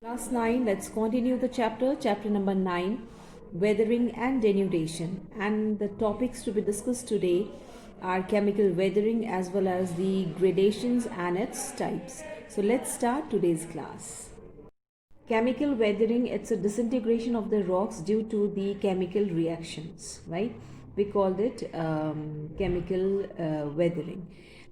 Class 9, let's continue the chapter number 9, weathering and denudation. And the topics to be discussed today are chemical weathering as well as the gradations and its types. So let's start today's class. Chemical weathering, it's a disintegration of the rocks due to the chemical reactions, right? We called it chemical weathering.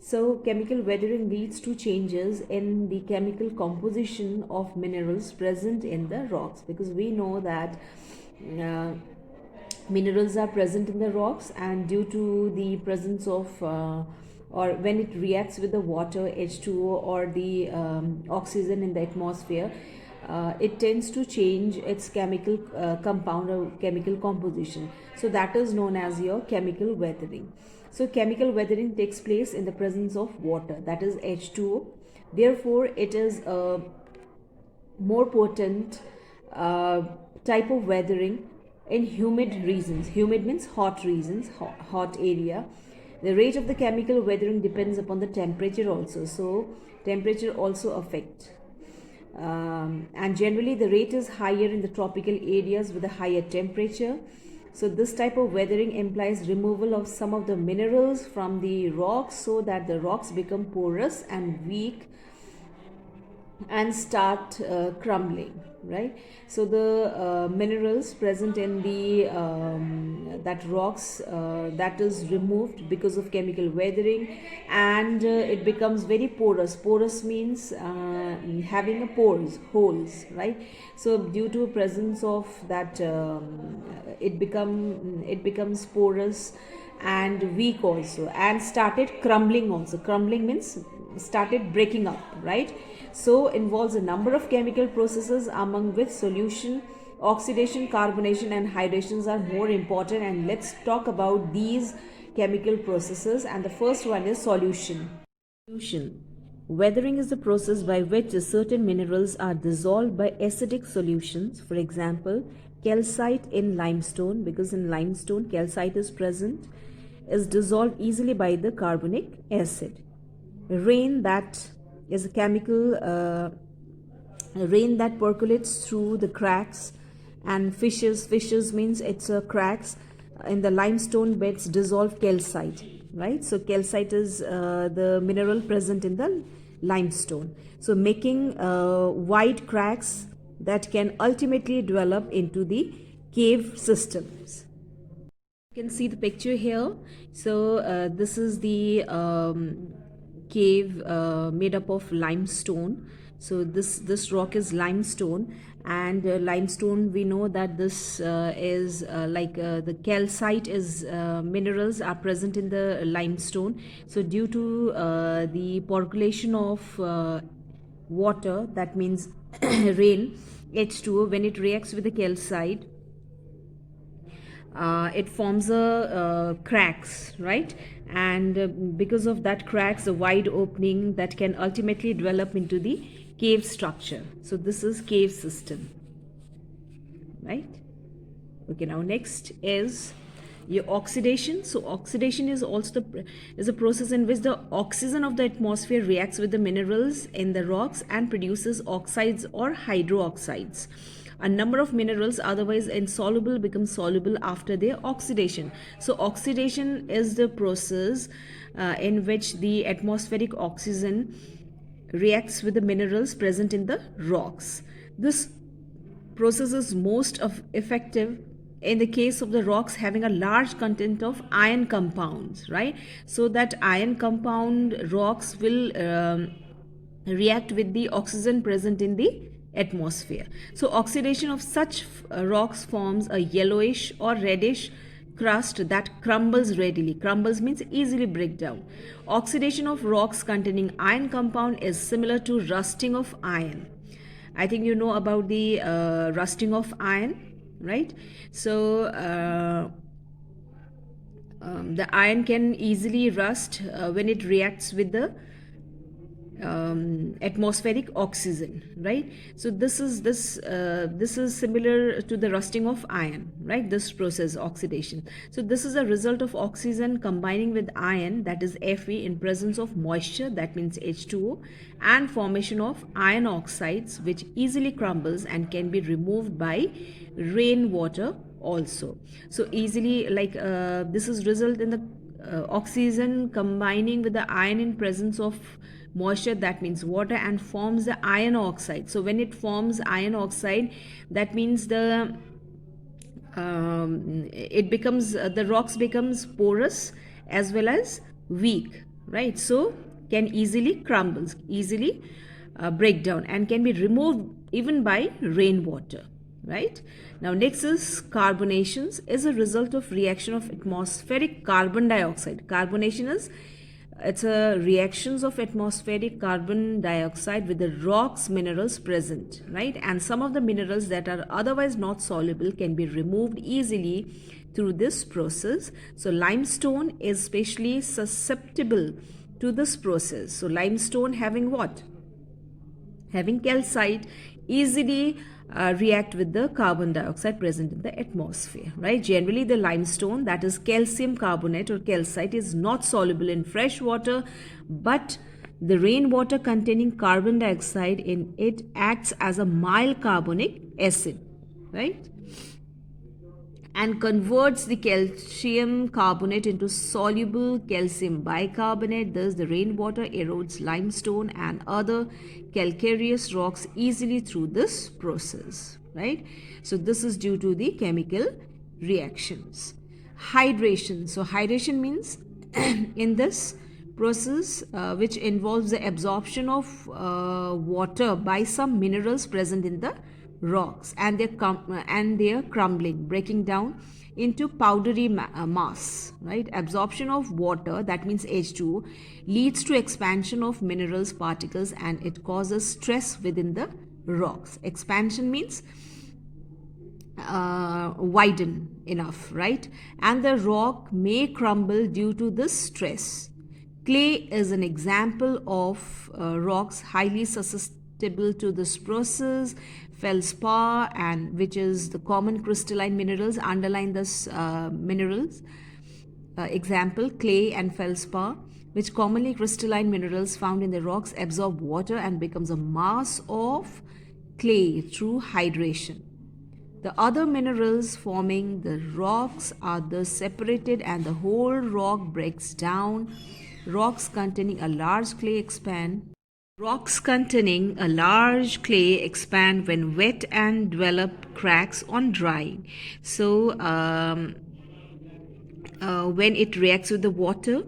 So chemical weathering leads to changes in the chemical composition of minerals present in the rocks, because we know that uh, minerals are present in the rocks, and due to the presence of or when it reacts with the water, H2O, or the oxygen in the atmosphere, it tends to change its chemical compound or chemical composition. So that is known as your chemical weathering. So chemical weathering takes place in the presence of water, that is H2O. Therefore it is a more potent uh, type of weathering in humid regions. Humid means hot regions, hot area. The rate of the chemical weathering depends upon the temperature also. So temperature also affect. And generally the rate is higher in the tropical areas with a higher temperature. So this type of weathering implies removal of some of the minerals from the rocks so that the rocks become porous and weak and start crumbling, right? So the minerals present in the that rocks, that is removed because of chemical weathering, and it becomes very porous. Porous means having a pores, holes, right? So due to presence of that, it becomes porous and weak also, and started crumbling also. Crumbling means started breaking up, right? So involves a number of chemical processes, among which solution, oxidation, carbonation and hydrations are more important. And let's talk about these chemical processes. And the first one is solution. Weathering is the process by which certain minerals are dissolved by acidic solutions. For example, calcite in limestone, because in limestone calcite is present, is dissolved easily by the carbonic acid. Rain, that is a chemical rain that percolates through the cracks, and fissures means it's cracks in the limestone beds dissolve calcite, right? So calcite is the mineral present in the limestone, so making wide cracks that can ultimately develop into the cave systems. You can see the picture here. So this is the cave made up of limestone. So this rock is limestone, and limestone, we know that this is like the calcite is minerals are present in the limestone. So due to the percolation of water, that means rain, H2O, when it reacts with the calcite, it forms a cracks, right? And because of that cracks, a wide opening that can ultimately develop into the cave structure. So this is cave system, right? Okay, now next is your oxidation. So oxidation is also is a process in which the oxygen of the atmosphere reacts with the minerals in the rocks and produces oxides or hydroxides. A number of minerals otherwise insoluble become soluble after their oxidation. So oxidation is the process in which the atmospheric oxygen reacts with the minerals present in the rocks. This process is most effective in the case of the rocks having a large content of iron compounds, right? So that iron compound rocks will react with the oxygen present in the atmosphere. So oxidation of such rocks forms a yellowish or reddish crust that crumbles readily. Crumbles means easily break down. Oxidation of rocks containing iron compound is similar to rusting of iron. I think you know about the rusting of iron, right? So the iron can easily rust when it reacts with the atmospheric oxygen, right? So this is similar to the rusting of iron, right? This process, oxidation. So this is a result of oxygen combining with iron, that is Fe, in presence of moisture, that means H2O, and formation of iron oxides, which easily crumbles and can be removed by rainwater also. So easily, like this is result in the oxygen combining with the iron in presence of moisture, that means water, and forms the iron oxide. So when it forms iron oxide, that means it becomes the rocks becomes porous as well as weak, right? So can easily crumbles, easily break down, and can be removed even by rainwater, right? Now next is carbonations, is a result of reaction of atmospheric carbon dioxide. Carbonation is, it's a reactions of atmospheric carbon dioxide with the rocks minerals present, right? And some of the minerals that are otherwise not soluble can be removed easily through this process. So limestone is especially susceptible to this process. So limestone having what? Having calcite, easily react with the carbon dioxide present in the atmosphere, right? Generally the limestone, that is calcium carbonate or calcite, is not soluble in fresh water, but the rainwater containing carbon dioxide in it acts as a mild carbonic acid, right? And converts the calcium carbonate into soluble calcium bicarbonate. Thus, the rainwater erodes limestone and other calcareous rocks easily through this process, right? So, this is due to the chemical reactions. Hydration. So, hydration means in this process which involves the absorption of water by some minerals present in the rocks, and their crumbling, breaking down into powdery mass, right? Absorption of water, that means H2O, leads to expansion of minerals particles, and it causes stress within the rocks. Expansion means widen enough, right? And the rock may crumble due to this stress. Clay is an example of rocks highly susceptible to this process. Feldspar, and which is the common crystalline minerals, underline this minerals. Example, clay and feldspar, which commonly crystalline minerals found in the rocks, absorb water and becomes a mass of clay through hydration. The other minerals forming the rocks are thus separated and the whole rock breaks down. Rocks containing a large clay expand. Rocks containing a large clay expand when wet and develop cracks on drying. So, when it reacts with the water,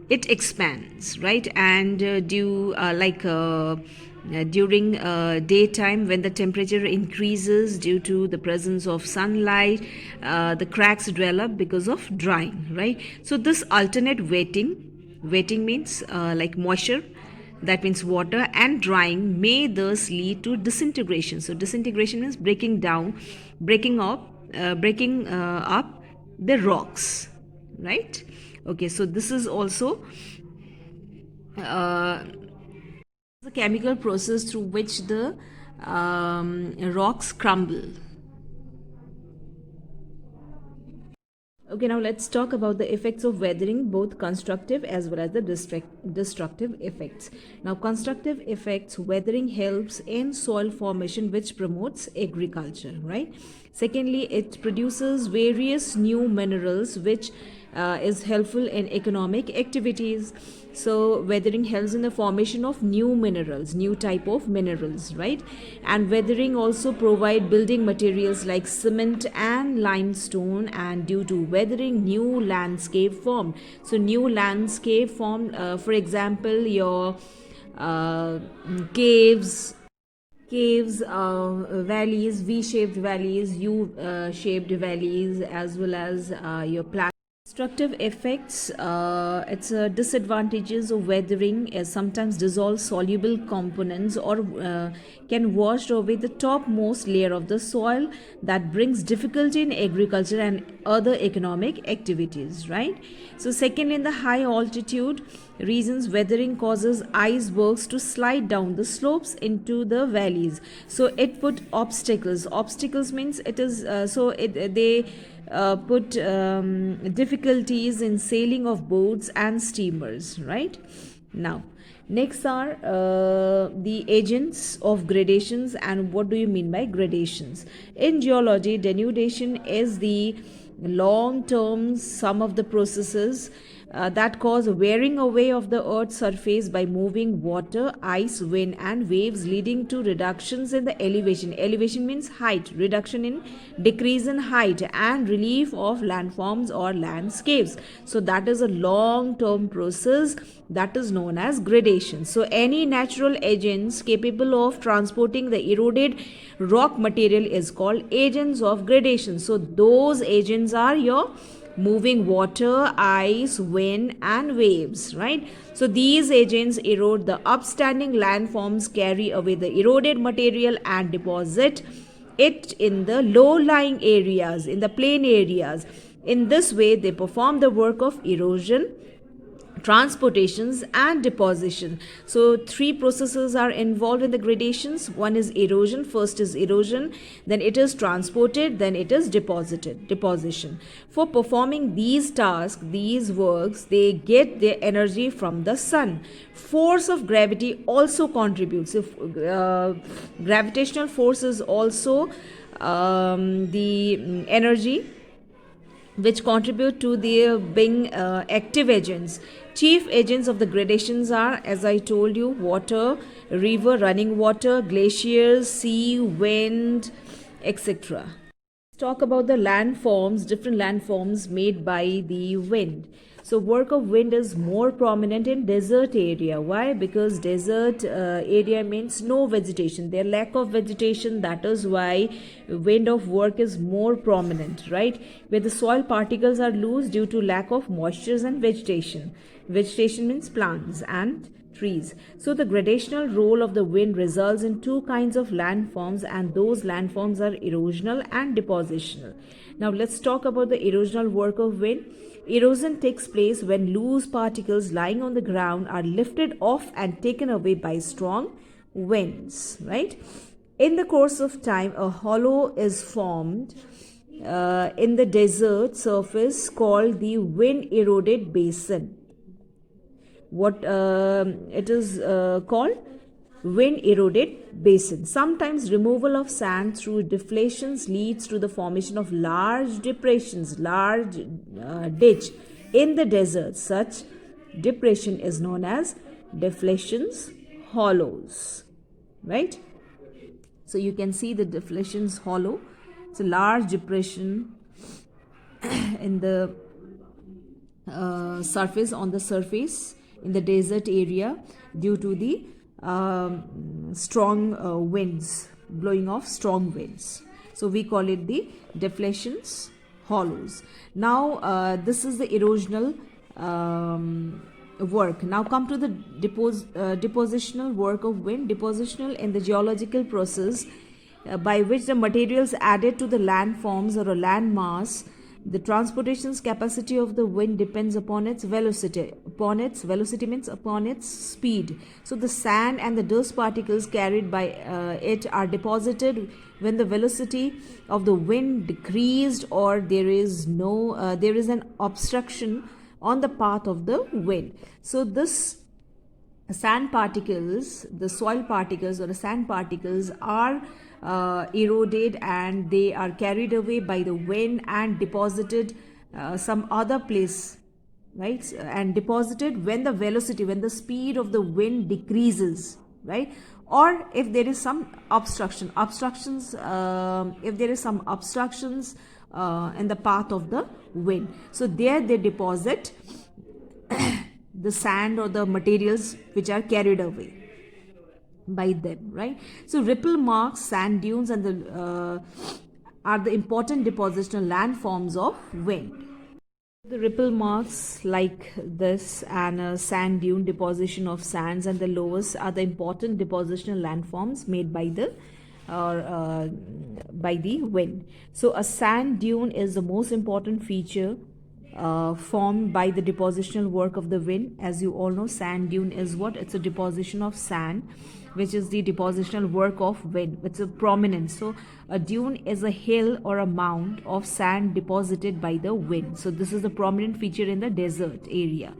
it expands, right? And during daytime, when the temperature increases due to the presence of sunlight, the cracks develop because of drying, right? So this alternate wetting means like moisture, that means water, and drying may thus lead to disintegration. So disintegration means breaking up the rocks, right? Okay, so this is also the chemical process through which the rocks crumble. Okay, now let's talk about the effects of weathering, both constructive as well as the destructive effects. Now, constructive effects, weathering helps in soil formation, which promotes agriculture, right? Secondly, it produces various new minerals, which is helpful in economic activities. So weathering helps in the formation of new minerals, new type of minerals, right? And weathering also provide building materials like cement and limestone, and due to weathering, new landscape formed. So new landscape formed, for example, your caves, valleys, V-shaped valleys, U-shaped valleys, as well as your destructive effects. It's disadvantages of weathering is sometimes dissolve soluble components, or can wash away the topmost layer of the soil, that brings difficulty in agriculture and other economic activities, right? So second, in the high altitude reasons, weathering causes icebergs to slide down the slopes into the valleys. So it put obstacles. Obstacles means it is they put difficulties in sailing of boats and steamers, right? Now, next are the agents of gradations. And what do you mean by gradations? In geology, denudation is the long term sum of the processes that cause wearing away of the earth's surface by moving water, ice, wind and waves, leading to reductions in the elevation. Elevation means height, reduction in decrease in height, and relief of landforms or landscapes. So that is a long term process that is known as gradation. So any natural agents capable of transporting the eroded rock material is called agents of gradation. So those agents are your moving water, ice, wind and waves, right? So these agents erode the upstanding landforms, carry away the eroded material and deposit it in the low-lying areas, in the plain areas. In this way, they perform the work of erosion, transportations and deposition. So three processes are involved in the gradations. One is erosion. First is erosion, then it is transported, then it is deposition. For performing these tasks, these works, they get their energy from the sun. Force of gravity also contributes. If gravitational force is also the energy which contribute to their being active agents. Chief agents of the gradations are, as I told you, water, river, running water, glaciers, sea, wind, etc. Let's talk about the landforms, different landforms made by the wind. So work of wind is more prominent in desert area. Why? Because desert area means no vegetation. There lack of vegetation. That is why wind of work is more prominent, right? Where the soil particles are loose due to lack of moisture and vegetation. Vegetation means plants and trees. So the gradational role of the wind results in two kinds of landforms, and those landforms are erosional and depositional. Now let's talk about the erosional work of wind. Erosion takes place when loose particles lying on the ground are lifted off and taken away by strong winds, right? In the course of time, a hollow is formed in the desert surface called the wind eroded basin. What it is called? Wind eroded basin. Sometimes removal of sand through deflations leads to the formation of large depressions, large ditch in the desert. Such depression is known as deflations, hollows, right? So you can see the deflations hollow. It's a large depression in the surface, on the surface in the desert area due to the strong winds, blowing of strong winds. So we call it the deflations, hollows. Now this is the erosional work. Now come to the depositional work of wind. Depositional in the geological process by which the materials added to the landforms or a land mass. The transportation's capacity of the wind depends upon its velocity. Upon its velocity means upon its speed. So the sand and the dust particles carried by it are deposited when the velocity of the wind decreased, or there is an obstruction on the path of the wind. So this sand particles, the soil particles or the sand particles are eroded and they are carried away by the wind and deposited some other place, right? And deposited when the velocity, when the speed of the wind decreases, right? Or if there is some obstructions, if there is some obstructions in the path of the wind, so there they deposit the sand or the materials which are carried away by them, right? So ripple marks, sand dunes and the are the important depositional landforms of wind. The ripple marks like this and a sand dune, deposition of sands and the loess are the important depositional landforms made by the by the wind. So a sand dune is the most important feature formed by the depositional work of the wind. As you all know, sand dune is what? It's a deposition of sand, which is the depositional work of wind. It's a prominence. So a dune is a hill or a mound of sand deposited by the wind. So this is the prominent feature in the desert area.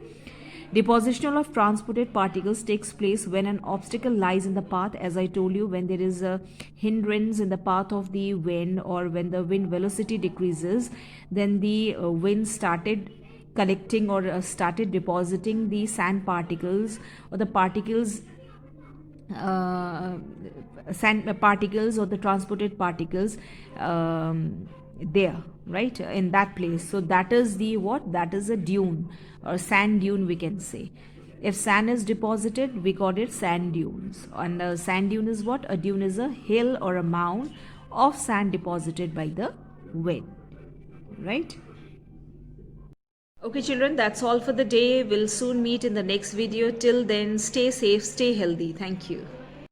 Depositional of transported particles takes place when an obstacle lies in the path. As I told you, when there is a hindrance in the path of the wind, or when the wind velocity decreases, then the wind started collecting or started depositing the sand particles, or the particles, sand particles or the transported particles, there, right, in that place. So that is the what? That is a dune or sand dune, we can say. If sand is deposited, we call it sand dunes. And a sand dune is what? A dune is a hill or a mound of sand deposited by the wind, right? Okay children, that's all for the day. We'll soon meet in the next video. Till then, stay safe, stay healthy. Thank you.